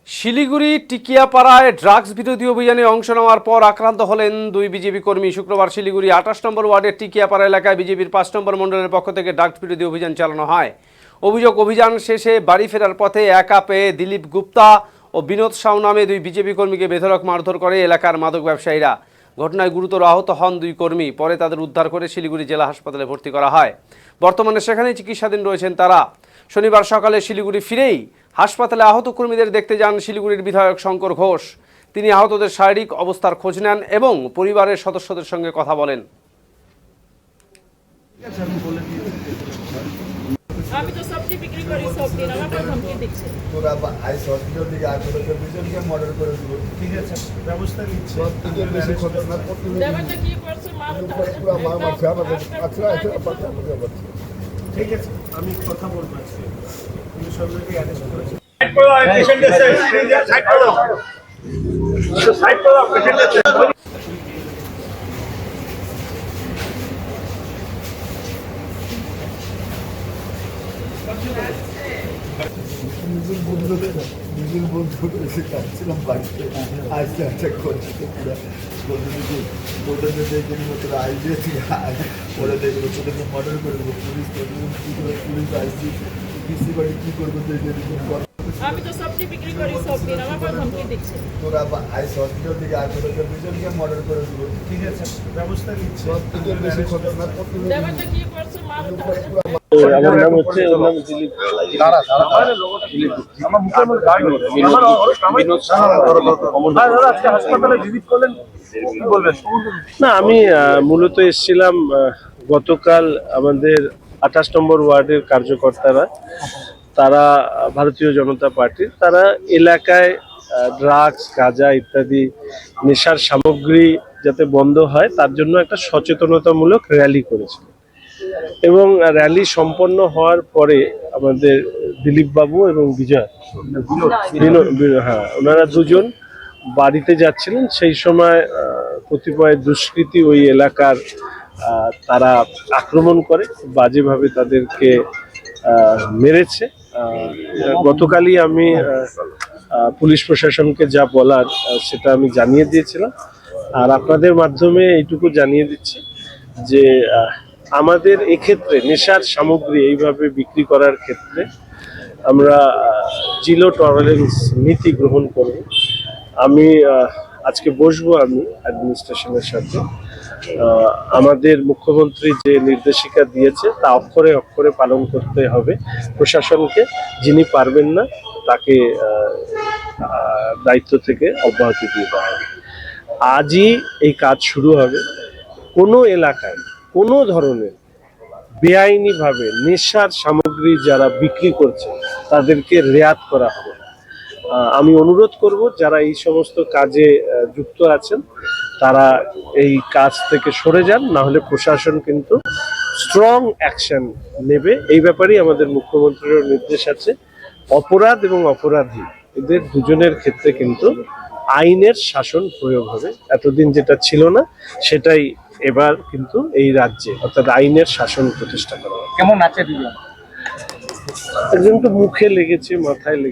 Siliguri টিকিয়াপাড়ায় drugs বিরোধী অভিযানে অংশ নেওয়ার পর আক্রান্ত হলেন দুই বিজেপি কর্মী। শুক্রবার শিলিগুড়ি ২৮ নম্বর ওয়ার্ডের টিকিয়াপাড়া এলাকায় বিজেপির ৫ নম্বর মণ্ডলের পক্ষ থেকে ড্রাগস বিরোধী অভিযান চালানো হয়। অভিযান শেষে বাড়ি ফেরার পথে একা পেয়ে দিলীপ গুপ্তা ও বিনোদ সাউ নামে দুই বিজেপি কর্মীকে বেধড়ক মারধর করে এলাকার মাদক ব্যবসায়ীরা। ঘটনায় গুরুতর আহত হন দুই কর্মী। পরে তাদের উদ্ধার করে শিলিগুড়ি জেলা হাসপাতালে ভর্তি করা হয়। বর্তমানে সেখানেই চিকিৎসাধীন রয়েছেন তারা। শনিবার সকালে শিলিগুড়ি ফিরেই হাসপাতালে আহত কর্মীদের দেখতে যান শিলিগুড়ির বিধায়ক শঙ্কর ঘোষ। তিনি আহতদের শারীরিক অবস্থার খোঁজ নেন এবং পরিবারের সদস্যদের সঙ্গে কথা বলেন। আমি তো সবজি বিক্রি করি, সব দিন আমাকে ধমকি দিচ্ছে। তোরা আইস হসপিটাল থেকে আসলে দুজনকে মর্ডার করে দিল। ঠিক আছে, ব্যবস্থা নিচ্ছে। সব থেকে বেশি খতরনাক করতে দেবাটা কি করছে মারো পুরো মার মারছে আমাদের। আচ্ছা আচ্ছা পাতা আমাদের বাচ্চা। ঠিক আছে, আমি কথা বলবো আজকে। আমি সবাইকে অ্যারেস্ট করেছি। নিজের বন্ধু এসে কাটছিলাম বাড়িতে আজকে একটা করছে পুরো বন্ধুকে বন্ধুকে দেখে নিব তোরা আইডিয়া থেকে পরে দেখবো তোদেরকে মর্ডার করে দেবো। পুলিশ কী করে পুলিশ আইসি পিসি বাড়ি কী করবো দেখে আমি তো সবজি বিক্রি করি, সব দিন আমাকে ধমকি দিচ্ছে। তোরা আইস হসপিটাল থেকে আসলে দুজনকে মর্ডার করে দিল। ঠিক আছে, ব্যবস্থা নিচ্ছে। সব থেকে বেশি খতরনাক করতে দেবাটা কি করছে মারো আমার নাম হচ্ছে দিলীপ না, আমি মূলত এসেছিলাম গতকাল আমাদের ২৮ নম্বর ওয়ার্ডের কার্যকর্তারা, তারা ভারতীয় জনতা পার্টির, তারা এলাকায় ড্রাগস, গাঁজা ইত্যাদি নেশার সামগ্রী যাতে বন্ধ হয় তার জন্য একটা সচেতনতামূলক র্যালি করেছিল। এবং র্যালি সম্পন্ন হওয়ার পরে আমাদের দিলীপ বাবু এবং বিজয় ওনারা দুজন বাড়িতে যাচ্ছিলেন। সেই সময় কতিপয় দুষ্কৃতী ওই এলাকার তারা আক্রমণ করে, বাজেভাবে তাদেরকে মেরেছে। গতকালই আমি পুলিশ প্রশাসনকে যা বলার সেটা আমি জানিয়ে দিয়েছিলাম। আর আপনাদের মাধ্যমে এইটুকু জানিয়ে দিচ্ছি যে আমাদের এক্ষেত্রে নেশার সামগ্রী এইভাবে বিক্রি করার ক্ষেত্রে আমরা জিরো টলারেন্স নীতি গ্রহণ করব। আমি আজকে বসবো আমি অ্যাডমিনিস্ট্রেশনের সাথে। আমাদের মুখ্যমন্ত্রী যে নির্দেশিকা দিয়েছে তা অক্ষরে অক্ষরে পালন করতে হবে প্রশাসনকে। যিনি পারবেন না তাকে দায়িত্ব থেকে অব্যাহতি দিয়ে দেওয়া হবে। আজই এই কাজ শুরু হবে। কোনো এলাকায় কোনো ধরনের বেআইনিভাবে নেশার সামগ্রী যারা বিক্রি করছে তাদেরকে রেয়াত করা হবে। আমি অনুরোধ করব যারা এই সমস্ত কাজে যুক্ত আছেন তারা এই কাজ থেকে সরে যান, না হলে প্রশাসন কিন্তু স্ট্রং অ্যাকশন নেবে। এই ব্যাপারেই আমাদের মুখ্যমন্ত্রীর নির্দেশ আছে। অপরাধ এবং অপরাধী এদের দুজনের ক্ষেত্রে কিন্তু আইনের শাসন প্রয়োগ হবে। এতদিন যেটা ছিল না সেটাই এবার কিন্তু এই রাজ্যে, অর্থাৎ আইনের শাসন প্রতিষ্ঠা করা হবে। কেমন আছে দুজন? একজন তো মুখে লেগেছে, মাথায় লেগেছে।